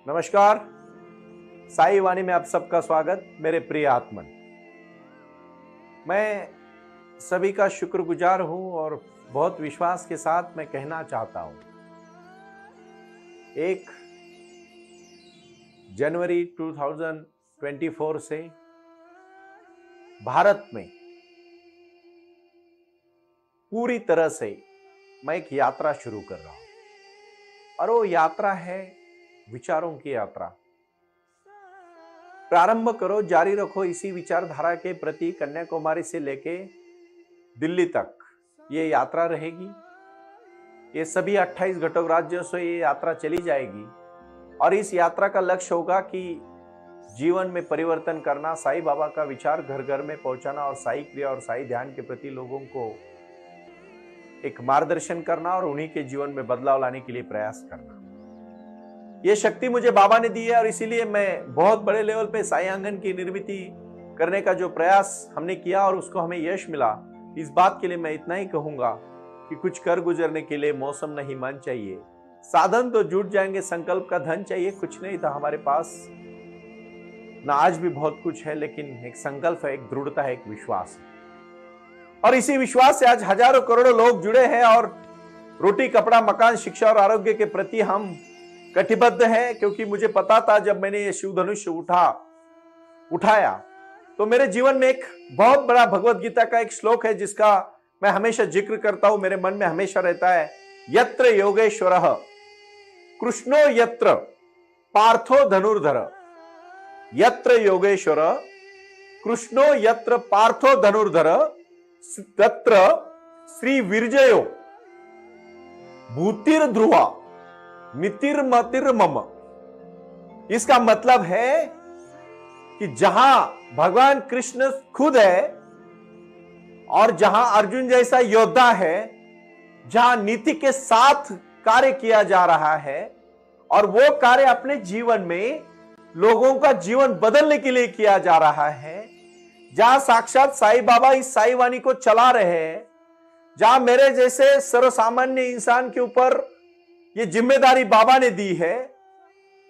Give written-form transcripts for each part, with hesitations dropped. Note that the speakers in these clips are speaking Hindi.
नमस्कार। साई वाणी में आप सबका स्वागत। मेरे प्रिय आत्मन, मैं सभी का शुक्रगुजार हूं और बहुत विश्वास के साथ मैं कहना चाहता हूं, 1 जनवरी 2024 से भारत में पूरी तरह से मैं एक यात्रा शुरू कर रहा हूं और वो यात्रा है विचारों की यात्रा। प्रारंभ करो, जारी रखो इसी विचारधारा के प्रति कन्याकुमारी से लेके दिल्ली तक ये यात्रा रहेगी। ये सभी 28 घटक राज्यों से ये यात्रा चली जाएगी और इस यात्रा का लक्ष्य होगा कि जीवन में परिवर्तन करना, साईं बाबा का विचार घर घर में पहुंचाना और साई क्रिया और साई ध्यान के प्रति लोगों को एक मार्गदर्शन करना और उन्हीं के जीवन में बदलाव लाने के लिए प्रयास करना। ये शक्ति मुझे बाबा ने दी है और इसीलिए मैं बहुत बड़े लेवल पे साई आंगन की निर्मित करने का जो प्रयास हमने किया और उसको हमें यश मिला, इस बात के लिए मैं इतना ही कहूंगा कि कुछ कर गुजरने के लिए मौसम नहीं मन चाहिए, साधन तो जुट जाएंगे, संकल्प का धन चाहिए। कुछ नहीं था हमारे पास ना, आज भी बहुत कुछ है, लेकिन एक संकल्प है, एक दृढ़ता है, एक विश्वास है। और इसी विश्वास से आज हजारों करोड़ों लोग जुड़े हैं और रोटी, कपड़ा, मकान, शिक्षा और आरोग्य के प्रति हम कटिबद्ध है। क्योंकि मुझे पता था जब मैंने ये शिव धनुष उठाया तो मेरे जीवन में एक बहुत बड़ा भगवत गीता का एक श्लोक है जिसका मैं हमेशा जिक्र करता हूं, मेरे मन में हमेशा रहता है। यत्र योगेश्वरः कृष्णो यत्र पार्थो धनुर्धर, यत्र योगेश्वर कृष्णो यत्र पार्थो धनुर्धर, तत्र श्री विरजयो भूतिर ध्रुवा मितिर्मतिर मम। इसका मतलब है कि जहां भगवान कृष्ण खुद है और जहां अर्जुन जैसा योद्धा है, जहां नीति के साथ कार्य किया जा रहा है और वो कार्य अपने जीवन में लोगों का जीवन बदलने के लिए किया जा रहा है, जहां साक्षात साईं बाबा इस साई वाणी को चला रहे हैं, जहां मेरे जैसे सर्वसामान्य इंसान के ऊपर ये जिम्मेदारी बाबा ने दी है।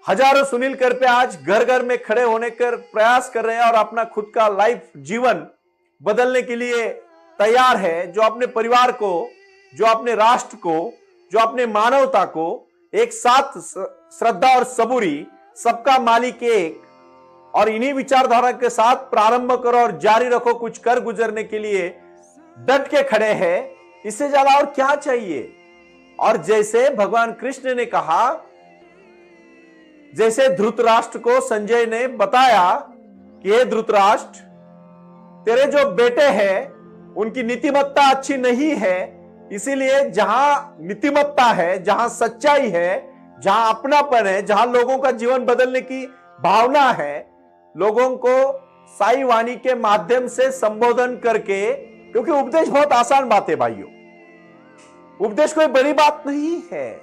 हजारों सुनील कर पे आज घर घर में खड़े होने कर प्रयास कर रहे हैं और अपना खुद का लाइफ जीवन बदलने के लिए तैयार है, जो अपने परिवार को, जो अपने राष्ट्र को, जो अपने मानवता को एक साथ श्रद्धा और सबूरी, सबका मालिक एक, और इन्हीं विचारधारा के साथ प्रारंभ करो और जारी रखो, कुछ कर गुजरने के लिए डट के खड़े हैं। इससे ज्यादा और क्या चाहिए। और जैसे भगवान कृष्ण ने कहा, जैसे धृतराष्ट्र को संजय ने बताया कि हे धृतराष्ट्र, तेरे जो बेटे हैं उनकी नीतिमत्ता अच्छी नहीं है, इसीलिए जहां नीतिमत्ता है, जहां सच्चाई है, जहां अपनापन है, जहां लोगों का जीवन बदलने की भावना है, लोगों को साई वाणी के माध्यम से संबोधन करके, क्योंकि उपदेश बहुत आसान बात है भाइयों, उपदेश कोई बड़ी बात नहीं है।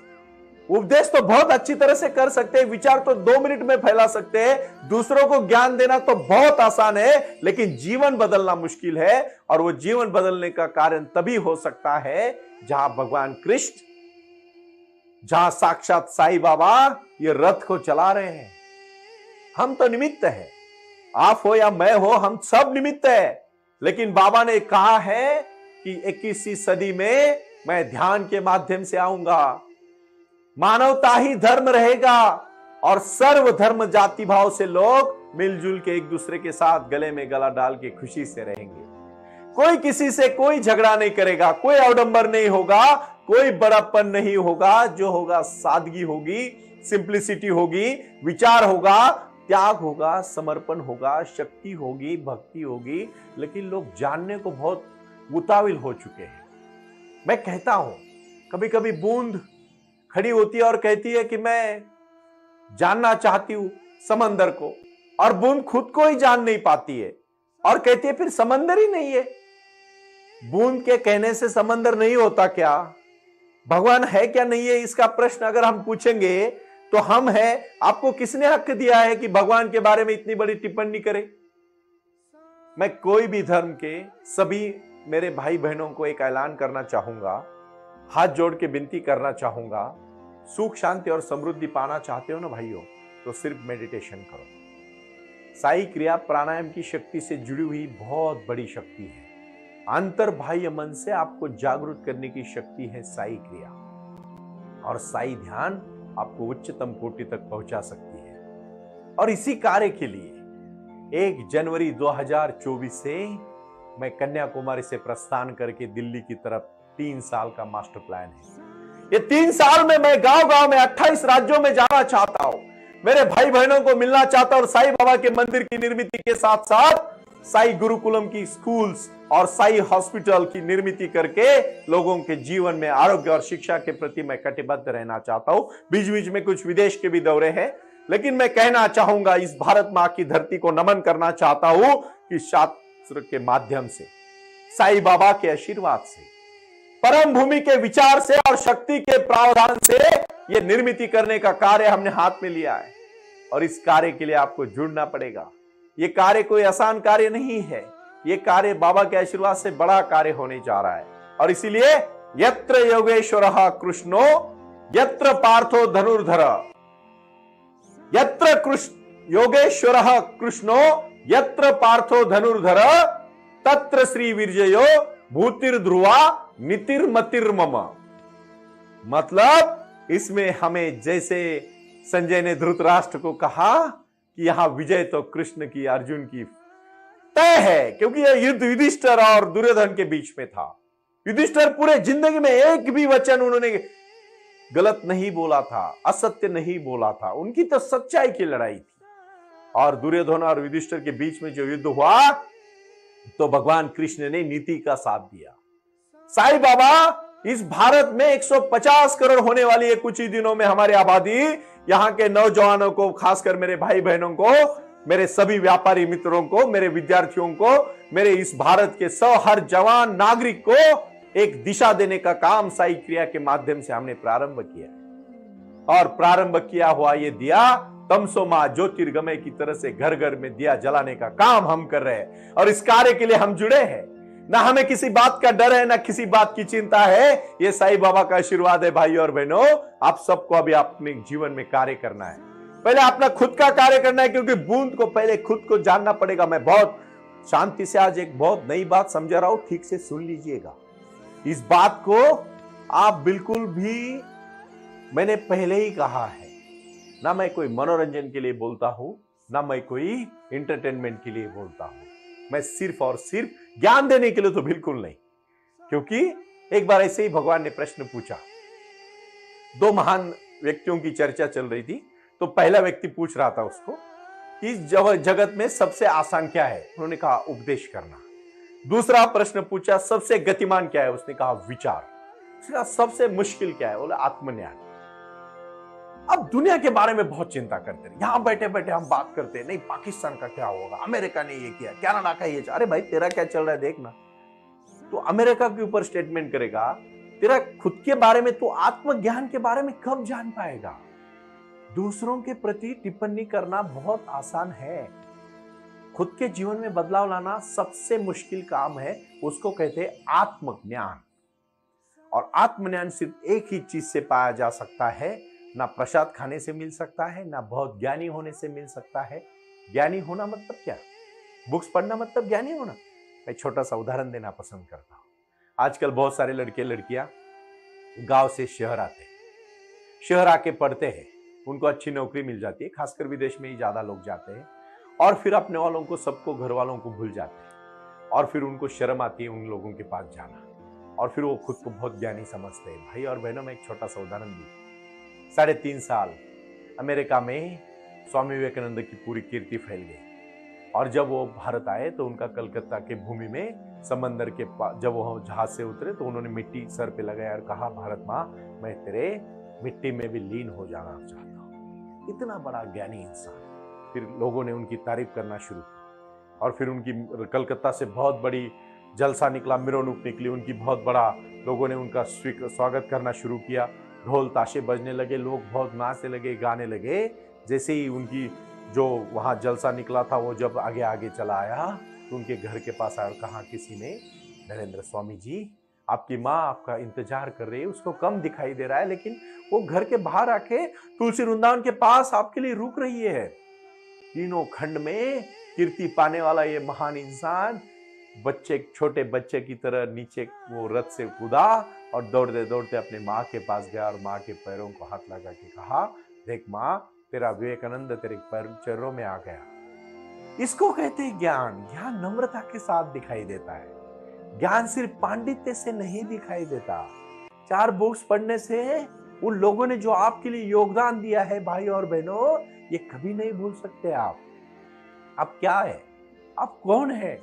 उपदेश तो बहुत अच्छी तरह से कर सकते हैं, विचार तो 2 मिनट में फैला सकते हैं, दूसरों को ज्ञान देना तो बहुत आसान है, लेकिन जीवन बदलना मुश्किल है। और वो जीवन बदलने का कारण तभी हो सकता है जहां भगवान कृष्ण, जहां साक्षात साईं बाबा ये रथ को चला रहे हैं। हम तो निमित्त है, आप हो या मैं हो, हम सब निमित्त है। लेकिन बाबा ने कहा है कि 21वीं सदी में मैं ध्यान के माध्यम से आऊंगा, मानवता ही धर्म रहेगा और सर्व धर्म जाति भाव से लोग मिलजुल के एक दूसरे के साथ गले में गला डाल के खुशी से रहेंगे। कोई किसी से कोई झगड़ा नहीं करेगा, कोई अवडंबर नहीं होगा, कोई बड़ापन नहीं होगा। जो होगा सादगी होगी, सिंप्लिसिटी होगी, विचार होगा, त्याग होगा, समर्पण होगा, शक्ति होगी, भक्ति होगी। लेकिन लोग जानने को बहुत उतावल हो चुके हैं। मैं कहता हूं, कभी कभी बूंद खड़ी होती है और कहती है कि मैं जानना चाहती हूं समंदर को, और बूंद खुद को ही जान नहीं पाती है और कहती है फिर समंदर ही नहीं है। बूंद के कहने से समंदर नहीं होता क्या? भगवान है क्या नहीं है, इसका प्रश्न अगर हम पूछेंगे तो हम है, आपको किसने हक दिया है कि भगवान के बारे में इतनी बड़ी टिप्पणी करे? मैं कोई भी धर्म के सभी मेरे भाई बहनों को एक ऐलान करना चाहूंगा, हाथ जोड़ के विनती करना चाहूंगा। सुख, शांति और समृद्धि पाना चाहते हो ना भाइयों, तो सिर्फ मेडिटेशन करो। साई क्रिया प्राणायाम की शक्ति से जुड़ी हुई बहुत बड़ी शक्ति है। अंतर बाह्य मन से आपको जागरूक करने की शक्ति है साई क्रिया, और साई ध्यान आपको उच्चतम कोटि तक पहुंचा सकती है। और इसी कार्य के लिए 1 जनवरी 2024 से मैं कन्याकुमारी से प्रस्थान करके दिल्ली की तरफ 3 साल का मास्टर प्लान है। ये 3 साल में मैं गांव-गांव में 28 राज्यों में जाना चाहता हूं, मेरे भाई बहनों को मिलना चाहता हूं और साईं बाबा के मंदिर की निर्मित के साथ साथ साई गुरुकुलम की स्कूल्स और साई हॉस्पिटल की निर्मित करके लोगों के जीवन में आरोग्य और शिक्षा के प्रति मैं कटिबद्ध रहना चाहता हूं। बीच बीच में कुछ विदेश के भी दौरे हैं, लेकिन मैं कहना चाहूंगा, इस भारत मां की धरती को नमन करना चाहता हूं कि शास्त्र के माध्यम से, साईं बाबा के आशीर्वाद से, परम भूमि के विचार से और शक्ति के प्रावधान से यह निर्मित करने का कार्य हमने हाथ में लिया है। और इस कार्य के लिए आपको जुड़ना पड़ेगा। यह कार्य कोई आसान कार्य नहीं है, यह कार्य बाबा के आशीर्वाद से बड़ा कार्य होने जा रहा है। और इसीलिए यत्र योगेश्वरः कृष्णो यत्र पार्थो धनुर्धर, यत्र योगेश्वरः कृष्णो यत्र पार्थो धनुर्धर, तत्र श्री विजयो भूतिर्ध्रुवा नीतिर्मतिर्मम। मतलब इसमें हमें, जैसे संजय ने धृतराष्ट्र को कहा कि यहां विजय तो कृष्ण की, अर्जुन की तय है, क्योंकि यह युद्ध युधिष्ठिर और दुर्योधन के बीच में था। युधिष्ठिर पूरे जिंदगी में एक भी वचन उन्होंने गलत नहीं बोला था, असत्य नहीं बोला था, उनकी तो सच्चाई की लड़ाई थी। और दुर्योधन और युधिष्ठिर के बीच में जो युद्ध हुआ तो भगवान कृष्ण ने नीति का साथ दिया। साईं बाबा इस भारत में 150 करोड़ होने वाली है कुछ ही दिनों में हमारी आबादी, यहां के नौजवानों को, खासकर मेरे भाई बहनों को, मेरे सभी व्यापारी मित्रों को, मेरे विद्यार्थियों को, मेरे इस भारत के हर जवान नागरिक को एक दिशा देने का काम साई क्रिया के माध्यम से हमने प्रारंभ किया। और प्रारंभ किया हुआ ये दिया तमसो मां ज्योतिर्गमय की तरह से घर घर में दिया जलाने का काम हम कर रहे हैं। और इस कार्य के लिए हम जुड़े हैं। ना हमें किसी बात का डर है, ना किसी बात की चिंता है। ये साईं बाबा का आशीर्वाद है। भाई और बहनों, आप सबको अभी अपने जीवन में कार्य करना है। पहले अपना खुद का कार्य करना है, क्योंकि बूंद को पहले खुद को जानना पड़ेगा। मैं बहुत शांति से आज एक बहुत नई बात समझा रहा हूं, ठीक से सुन लीजिएगा। इस बात को आप बिल्कुल भी, मैंने पहले ही कहा है, ना मैं कोई मनोरंजन के लिए बोलता हूं, ना मैं कोई एंटरटेनमेंट के लिए बोलता हूं। मैं सिर्फ और सिर्फ ज्ञान देने के लिए तो बिल्कुल नहीं। क्योंकि एक बार ऐसे ही भगवान ने प्रश्न पूछा, 2 महान व्यक्तियों की चर्चा चल रही थी। तो पहला व्यक्ति पूछ रहा था उसको कि इस जगत में सबसे आसान क्या है? उन्होंने कहा उपदेश करना। दूसरा प्रश्न पूछा, सबसे गतिमान क्या है? उसने कहा विचार। उसने कहा सबसे मुश्किल क्या है? बोला आत्मज्ञान। अब दुनिया के बारे में बहुत चिंता करते हैं, यहां बैठे बैठे हम बात करते हैं, नहीं पाकिस्तान का क्या होगा, अमेरिका ने ये किया, कनाडा का ये। अरे भाई तेरा क्या चल रहा है देखना। तो अमेरिका के ऊपर स्टेटमेंट करेगा, तेरा खुद के बारे में तो आत्मज्ञान के बारे में कब जान पाएगा? दूसरों के प्रति टिप्पणी करना बहुत आसान है, खुद के जीवन में बदलाव लाना सबसे मुश्किल काम है। उसको कहते हैं आत्मज्ञान। और आत्मज्ञान सिर्फ एक ही चीज से पाया जा सकता है, ना प्रसाद खाने से मिल सकता है, ना बहुत ज्ञानी होने से मिल सकता है। ज्ञानी होना मतलब क्या? बुक्स पढ़ना मतलब ज्ञानी होना? मैं छोटा सा उदाहरण देना पसंद करता हूं। आजकल बहुत सारे लड़के लड़कियां गांव से शहर आते हैं, शहर आके पढ़ते हैं, उनको अच्छी नौकरी मिल जाती है, खासकर विदेश में ही ज्यादा लोग जाते हैं। और फिर अपने वालों को, सबको, घर वालों को भूल जाते हैं। और फिर उनको शर्म आती है उन लोगों के पास जाना, और फिर वो खुद को बहुत ज्ञानी समझते हैं। भाई और बहनों, मैं एक छोटा सा उदाहरण दी। 3.5 साल अमेरिका में स्वामी विवेकानंद की पूरी कीर्ति फैल गई। और जब वो भारत आए तो उनका कलकत्ता के भूमि में समंदर के पास, जब वो जहाज से उतरे तो उन्होंने मिट्टी सर पे लगाया और कहा, भारत माँ, मैं तेरे मिट्टी में भी लीन हो जाना चाहता हूँ। इतना बड़ा ज्ञानी इंसान। फिर लोगों ने उनकी तारीफ करना शुरू की, और फिर उनकी कलकत्ता से बहुत बड़ी जलसा निकला, मिरोनुक निकली उनकी, बहुत बड़ा। लोगों ने उनका स्वागत करना शुरू किया, ढोल ताशे बजने लगे, लोग बहुत नाचने लगे, गाने लगे। जैसे ही उनकी जो वहाँ जलसा निकला था वो जब आगे आगे चला आया तो उनके घर के पास आया और कहा किसी ने, नरेंद्र स्वामी जी, आपकी माँ आपका इंतजार कर रही है, उसको कम दिखाई दे रहा है, लेकिन वो घर के बाहर आके तुलसी वृंदावन के पास आपके लिए रुक रही है। तीनों खंड में कीर्ति पाने वाला ये महान इंसान छोटे बच्चे की तरह नीचे वो रथ से कूदा और दौड़ते दौड़ते अपने माँ के पास गया और माँ के पैरों को हाथ लगा के कहा, देख माँ, तेरा विवेकानंद तेरे चरणों में आ गया। इसको कहते हैं ज्ञान। ज्ञान नम्रता के साथ दिखाई देता है। ज्ञान सिर्फ पांडित्य से नहीं दिखाई देता। 4 बुक्स पढ़ने से उन लोगों ने जो आपके लिए योगदान दिया है भाई और बहनों, ये कभी नहीं भूल सकते आप क्या है, आप कौन है।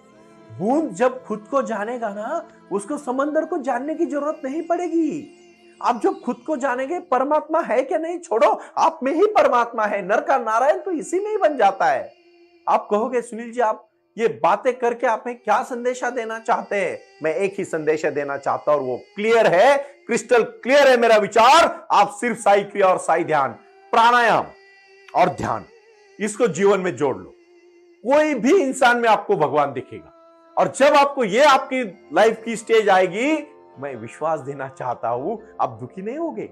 बूंद जब खुद को जानेगा ना, उसको समंदर को जानने की जरूरत नहीं पड़ेगी। आप जब खुद को जानेंगे परमात्मा है क्या नहीं, छोड़ो, आप में ही परमात्मा है। नर का नारायण तो इसी में ही बन जाता है। आप कहोगे सुनील जी, आप ये बातें करके आप में क्या संदेशा देना चाहते हैं? मैं एक ही संदेश देना चाहता हूं और वो क्लियर है, क्रिस्टल क्लियर है मेरा विचार। आप सिर्फ साई क्रिया और साई ध्यान, प्राणायाम और ध्यान, इसको जीवन में जोड़ लो। कोई भी इंसान में आपको भगवान दिखेगा। और जब आपको ये आपकी लाइफ की स्टेज आएगी, मैं विश्वास देना चाहता हूं, आप दुखी नहीं होगे।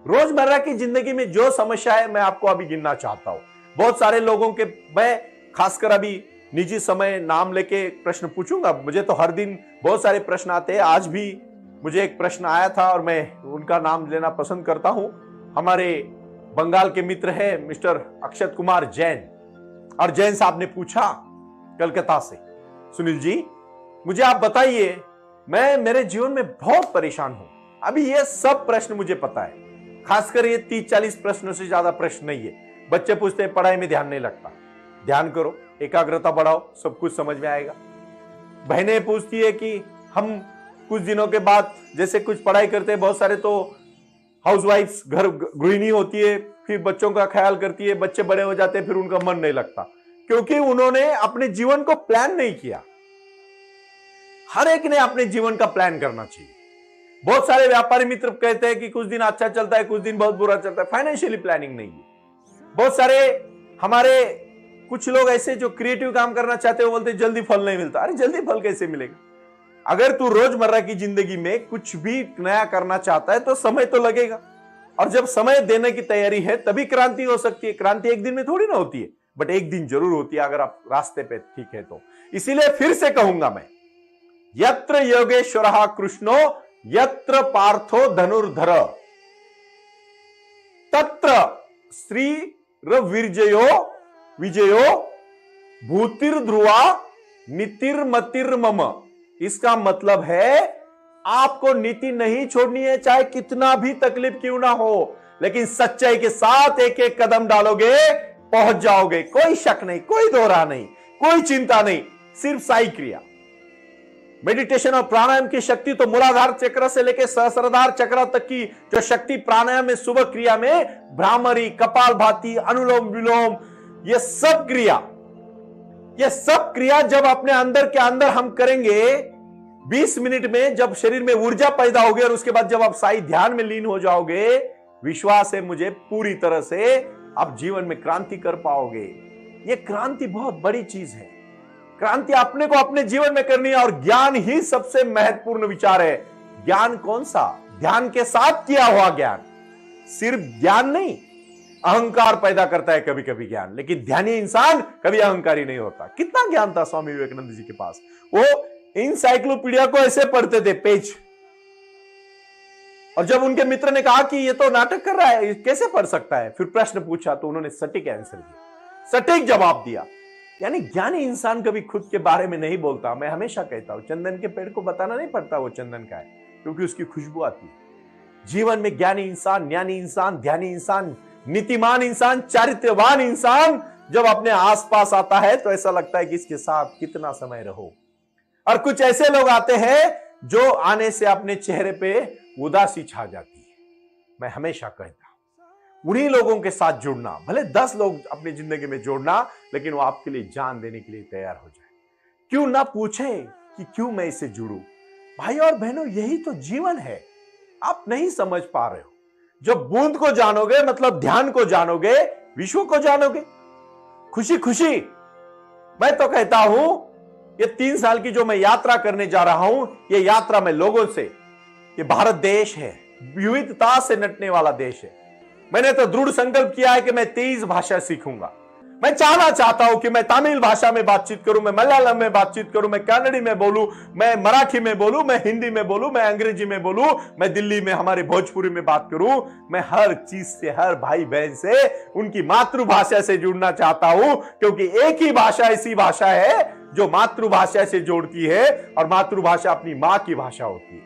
रोजमर्रा की जिंदगी में जो समस्या है, मैं आपको अभी गिनना चाहता हूं। बहुत सारे लोगों के, मैं खासकर अभी निजी समय नाम लेके प्रश्न पूछूंगा। मुझे तो हर दिन बहुत सारे प्रश्न आते हैं। आज भी मुझे एक प्रश्न आया था और मैं उनका नाम लेना पसंद करता हूं। हमारे बंगाल के मित्र है मिस्टर अक्षत कुमार जैन, और जैन साहब ने पूछा कलकत्ता से, सुनील जी मुझे आप बताइए, मैं मेरे जीवन में बहुत परेशान हूं। अभी ये सब प्रश्न मुझे पता है, खासकर ये 30-40 प्रश्नों से ज्यादा प्रश्न नहीं है। बच्चे पूछते हैं पढ़ाई में ध्यान नहीं लगता, ध्यान करो, एकाग्रता बढ़ाओ, सब कुछ समझ में आएगा। बहनें पूछती है कि हम कुछ दिनों के बाद जैसे कुछ पढ़ाई करते हैं, बहुत सारे तो हाउसवाइफ्स, घर गृहिणी होती है, फिर बच्चों का ख्याल करती है, बच्चे बड़े हो जाते हैं, फिर उनका मन नहीं लगता, क्योंकि उन्होंने अपने जीवन को प्लान नहीं किया। हर एक ने अपने जीवन का प्लान करना चाहिए। बहुत सारे व्यापारी मित्र कहते हैं कि कुछ दिन अच्छा चलता है, कुछ दिन बहुत बुरा चलता है, फाइनेंशियली प्लानिंग नहीं है। बहुत सारे हमारे कुछ लोग ऐसे जो क्रिएटिव काम करना चाहते हैं, वो बोलते हैं जल्दी फल नहीं मिलता। अरे जल्दी फल कैसे मिलेगा? अगर तू रोजमर्रा की जिंदगी में कुछ भी नया करना चाहता है तो समय तो लगेगा, और जब समय देने की तैयारी है तभी क्रांति हो सकती है। क्रांति एक दिन में थोड़ी ना होती है, बट एक दिन जरूर होती है अगर आप रास्ते पे ठीक है तो। इसीलिए फिर से कहूंगा मैं, यत्र योगेश्वरः कृष्णो यत्र पार्थो धनुर्धर तत्र श्रीरविर्जयो विजयो भूतिर्ध्रुवा नीतिर्मतिर्मम। इसका मतलब है आपको नीति नहीं छोड़नी है, चाहे कितना भी तकलीफ क्यों ना हो, लेकिन सच्चाई के साथ एक एक कदम डालोगे, पहुंच जाओगे। कोई शक नहीं, कोई दोहरा नहीं, कोई चिंता नहीं, सिर्फ साई क्रिया। मेडिटेशन और प्राणायाम की शक्ति तो मूलाधार चक्र से लेकर सहस्राधार चक्र तक की जो शक्ति प्राणायाम में, सुबह क्रिया में, भ्रामरी, कपालभाति, अनुलोम विलोम, ये सब क्रिया जब अपने अंदर के अंदर हम करेंगे 20 मिनट में, जब शरीर में ऊर्जा पैदा होगी और उसके बाद जब आप साई ध्यान में लीन हो जाओगे, विश्वास है मुझे पूरी तरह से आप जीवन में क्रांति कर पाओगे। ये क्रांति बहुत बड़ी चीज है। क्रांति अपने को अपने जीवन में करनी है, और ज्ञान ही सबसे महत्वपूर्ण विचार है। ज्ञान कौन सा? ध्यान के साथ किया हुआ ज्ञान। सिर्फ ज्ञान नहीं, अहंकार पैदा करता है कभी कभी ज्ञान, लेकिन ध्यानी इंसान कभी अहंकारी नहीं होता। कितना ज्ञान था स्वामी विवेकानंद जी के पास। वो इनसाइक्लोपीडिया को ऐसे पढ़ते थे पेज, और जब उनके मित्र ने कहा कि ये तो नाटक कर रहा है, कैसे पढ़ सकता है, फिर प्रश्न पूछा तो उन्होंने सटीक आंसर दिया, सटीक जवाब दिया। यानी ज्ञानी इंसान कभी खुद के बारे में नहीं बोलता। मैं हमेशा कहता हूं, चंदन के पेड़ को बताना नहीं पड़ता वो चंदन का है, क्योंकि उसकी खुशबू आती है। जीवन में ज्ञानी इंसान, ज्ञानी इंसान, ध्यानी इंसान, नीतिमान इंसान, चारित्रवान इंसान जब अपने आसपास आता है तो ऐसा लगता है कि इसके साथ कितना समय रहो। और कुछ ऐसे लोग आते हैं जो आने से अपने चेहरे पे उदासी छा जाती है। मैं हमेशा कहता हूं, उन्हीं लोगों के साथ जुड़ना, भले 10 लोग अपनी जिंदगी में जोड़ना, लेकिन वो आपके लिए जान देने के लिए तैयार हो जाए। क्यों ना पूछे कि क्यों मैं इससे जुड़ूं। भाई और बहनों, यही तो जीवन है। आप नहीं समझ पा रहे हो। जब बूंद को जानोगे, मतलब ध्यान को जानोगे, विश्व को जानोगे। खुशी खुशी मैं तो कहता हूं, ये 3 साल की जो मैं यात्रा करने जा रहा हूं, ये यात्रा में लोगों से, ये भारत देश है, विविधता से नटने वाला देश है। मैंने तो दृढ़ संकल्प किया है कि मैं 23 भाषा सीखूंगा। मैं चाहना चाहता हूं कि मैं तमिल भाषा में बातचीत करूं, मैं मलयालम में बातचीत करूं, मैं कन्नड़ी में बोलूं, मैं मराठी में बोलूं, मैं हिंदी में बोलूं, मैं अंग्रेजी में बोलूं, मैं दिल्ली में हमारे भोजपुरी में बात करूं। मैं हर चीज से, हर भाई बहन से उनकी मातृभाषा से जुड़ना चाहता हूं, क्योंकि एक ही भाषा ऐसी भाषा है जो मातृभाषा से जोड़ती है, और मातृभाषा अपनी मां की भाषा होती है।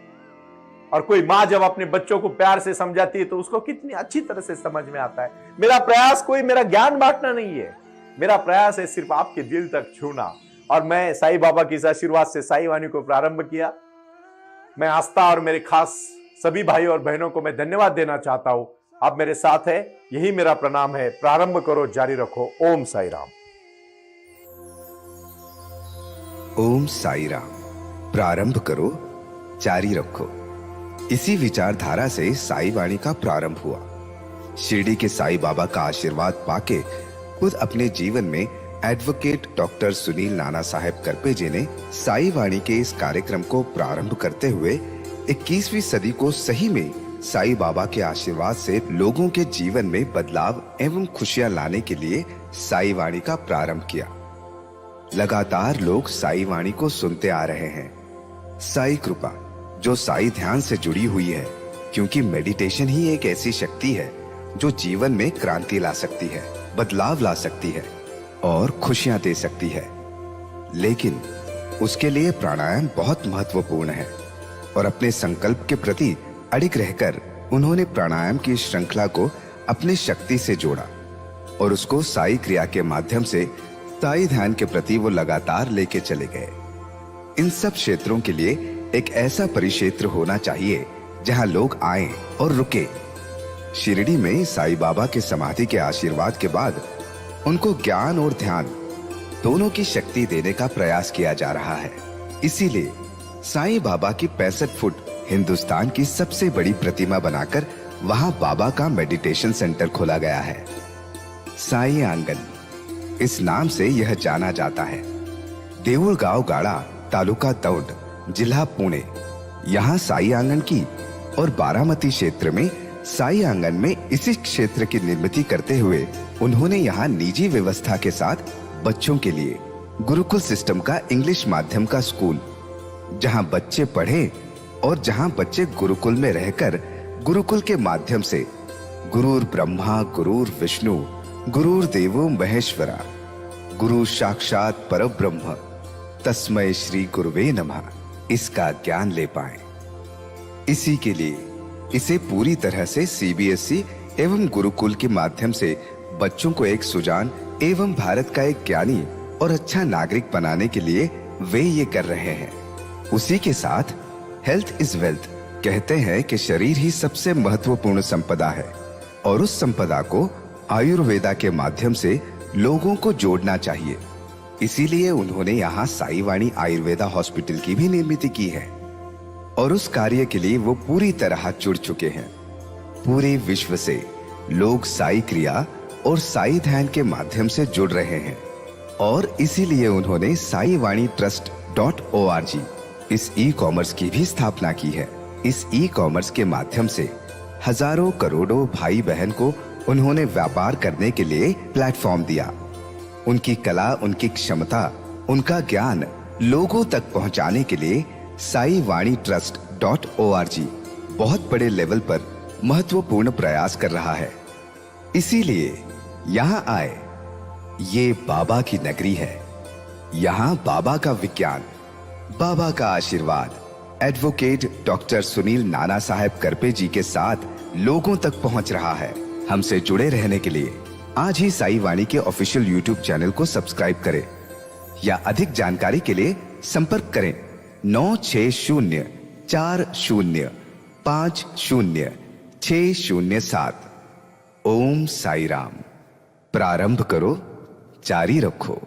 और कोई मां जब अपने बच्चों को प्यार से समझाती है तो उसको कितनी अच्छी तरह से समझ में आता है। मेरा प्रयास कोई मेरा ज्ञान बांटना नहीं है, मेरा प्रयास है सिर्फ आपके दिल तक छूना। और मैं साईं बाबा के इस आशीर्वाद से साईं वाणी को प्रारंभ किया। मैं आस्था और मेरे खास सभी भाई और बहनों को मैं धन्यवाद देना चाहता हूं। आप मेरे साथ है, यही मेरा प्रणाम है। प्रारंभ करो, जारी रखो। ओम साई राम। ओम साई राम। प्रारंभ करो, जारी रखो। इसी विचारधारा से साई वाणी का प्रारंभ हुआ। शिरडी के साईं बाबा का आशीर्वाद पाके खुद अपने जीवन में एडवोकेट डॉक्टर सुनील नाना साहेब करपे जी ने साई वाणी के इस कार्यक्रम को प्रारंभ करते हुए 21वीं सदी को सही में साईं बाबा के आशीर्वाद से लोगों के जीवन में बदलाव एवं खुशियां लाने के लिए साई वाणी का प्रारंभ किया। लगातार लोग साई वाणी को सुनते आ रहे हैं। साई कृपा जो साई ध्यान से जुड़ी हुई है, क्योंकि मेडिटेशन ही एक ऐसी शक्ति है जो जीवन में क्रांति ला सकती है, बदलाव ला सकती है और खुशियां दे सकती है। लेकिन उसके लिए प्राणायाम बहुत महत्वपूर्ण है, और अपने संकल्प के प्रति अडिग रहकर उन्होंने प्राणायाम की श्रृंखला को अपने शक्ति से जोड़ा और उसको साई क्रिया के माध्यम से साई ध्यान के प्रति वो लगातार लेके चले गए। इन सब क्षेत्रों के लिए एक ऐसा परिक्षेत्र होना चाहिए जहां लोग आए और रुके। शिरडी में साईं बाबा के समाधि के आशीर्वाद के बाद उनको ज्ञान और ध्यान दोनों की शक्ति देने का प्रयास किया जा रहा है। इसीलिए साईं बाबा की 65 फुट हिंदुस्तान की सबसे बड़ी प्रतिमा बनाकर वहां बाबा का मेडिटेशन सेंटर खोला गया है। साई आंगन इस नाम से यह जाना जाता है। देऊळगाव गाड़ा, तालुका दौंड, जिला पुणे, यहाँ साई आंगन की और बारामती क्षेत्र में साई आंगन में इसी क्षेत्र की निर्मित करते हुए उन्होंने यहाँ निजी व्यवस्था के साथ बच्चों के लिए गुरुकुल सिस्टम का इंग्लिश माध्यम का स्कूल, जहाँ बच्चे पढ़े और जहाँ बच्चे गुरुकुल में रहकर गुरुकुल के माध्यम से गुरुर ब्रह्मा गुरुर विष्णु गुरुर देवो महेश्वरा गुरु साक्षात परब्रह्म तस्मै श्री गुरुवे नमः इसका ज्ञान ले पाएं। इसी के लिए इसे पूरी तरह से सीबीएसई एवं गुरुकुल के माध्यम से बच्चों को एक सुजान एवं भारत का एक ज्ञानी और अच्छा नागरिक बनाने के लिए वे ये कर रहे हैं। उसी के साथ हेल्थ इज वेल्थ कहते हैं कि शरीर ही सबसे महत्वपूर्ण संपदा है, और उस संपदा को आयुर्वेदा के माध्यम से लोगों को जोड़ना चाहिए। इसीलिए उन्होंने यहाँ साई वाणी आयुर्वेदा हॉस्पिटल की भी निर्मित की है, और उस कार्य के लिए वो पूरी तरह जुड़ चुके हैं। पूरे विश्व से लोग साई क्रिया और साई ध्यान के माध्यम से जुड़ रहे हैं, और इसीलिए उन्होंने साई वाणी trust.org इस ई कॉमर्स की भी स्थापना की है। इस ई कॉमर्स के माध्यम से हजारों करोड़ों भाई बहन को उन्होंने व्यापार करने के लिए प्लेटफॉर्म दिया। उनकी कला, उनकी क्षमता, उनका ज्ञान लोगों तक पहुंचाने के लिए साई वाणी trust.org बहुत बड़े लेवल पर महत्वपूर्ण प्रयास कर रहा है। इसीलिए यहाँ आए। ये बाबा की नगरी है। यहाँ बाबा का विज्ञान, बाबा का आशीर्वाद एडवोकेट डॉक्टर सुनील नाना साहेब करपे जी के साथ लोगों तक पहुंच रहा है। हमसे जुड़े रहने के लिए आज ही साई वाणी के ऑफिशियल यूट्यूब चैनल को सब्सक्राइब करें, या अधिक जानकारी के लिए संपर्क करें 9604050607। ओम साई राम। प्रारंभ करो, जारी रखो।